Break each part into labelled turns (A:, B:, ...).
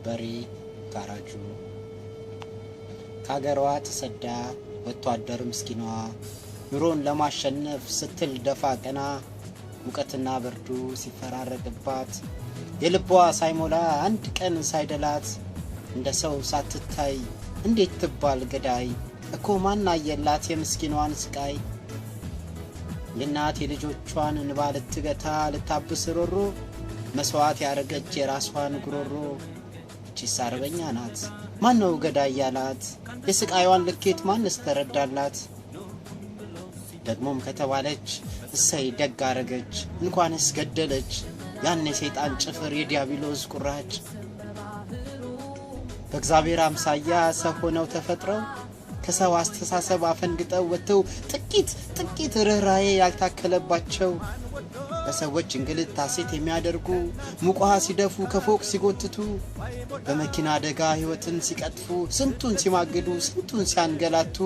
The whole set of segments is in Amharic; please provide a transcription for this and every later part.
A: በሬ ጋራጁ ካገሯ ተሰዳ ወጣደር ምስኪኗ ኑሮን ለማሸነፍ ስትል ደፋ ቀና ሙቀትና በርዱ ሲፈራረቅባት የልቧ ሳይሞላ አንድ ቀን ሳይደላት እንደ ሰው ሳትታይ እንዴት ትባል ገዳይ እኮ ማን አየላት የምስኪኗን ስቃይ የናት የልጆቿን እንባ ልትገታ ልታብስ ሮሮ መስዋዕት ያረገች የራሷን ጉሮሮ እቺስ አርበኛ ናት ማን ነው ገዳይ ያላት የስቃይዋን ልኬት ማንስ ተረዳላት ደግሞም ከተባለች እሰይ ደግ አረገች እንኳንስ ገደለች ያን የሰይጣን ጭፍር የዲያብሎስ ቁራጭ በእግዚአብሔር አምሳያ ሰው ሆነው ተፈጥረው ከሰው አስተሳሰብ አፈንግጠው ወጥተው ጥቂት ርህራሄ ያልታከለባቸው በሰዎች እንግልት ሐሴት የሚያደርጉ ሙቋ ሲደፉ ከፎቅ ሲጎትቱ በመኪና አደጋ ህይወትን ሲቀጥፉ ስንቱን ሲማግዱ ስንቱን ሲያንገላቱ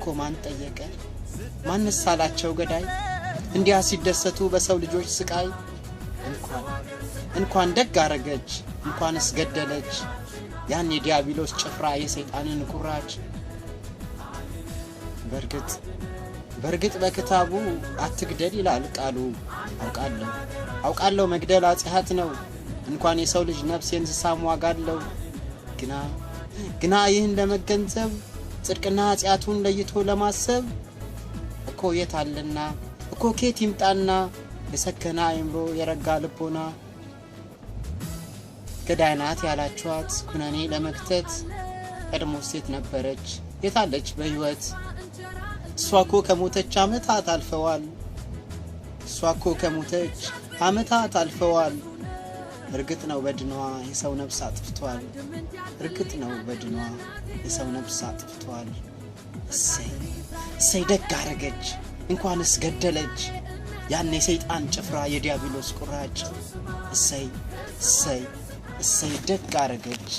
A: ኮማን ጠየቀ ማንስ አላቸው ገዳይ እንዲያ ሲደሰቱ በሰው ልጆች ስቃይ እንኳን ደግ አረገች እንኳንስ ገደለች ያን የዲያብሎስ ጭፍራ የሰይጣንን ኩራጭ በርግጥ በክታቡ አትግደል ይላል ቃሉ አውቃለሁ መግደል ኃጢአት ነው እንኳን የሰው ልጅ ነፍስ የእንስሳም ዋጋ አለው ግና ይህን ለመገንዘብ ጽድቅና ኃጢአቱን ለይቶ ለማሰብ እኮ የታለና እኮ ኬት ይምጣና የሰከና አይምሮ የረጋ ልቦና ገዳይናት ያላችኋት ኩነኔ ለመክተት ቀድሞ ሴት ነበረች የታለች በህይወት እሷኮ ከሞተች አመታት አልፈዋል እርግጥ ነው በድኗ የሰው ነፍስ አጥፍቷል እሰይ ደግ አረገች እንኳንስ ገደለች ያን የሰይጣን ጭፍራ የዲያብሎስ ቁራጭ እሰይ ደግ አረገች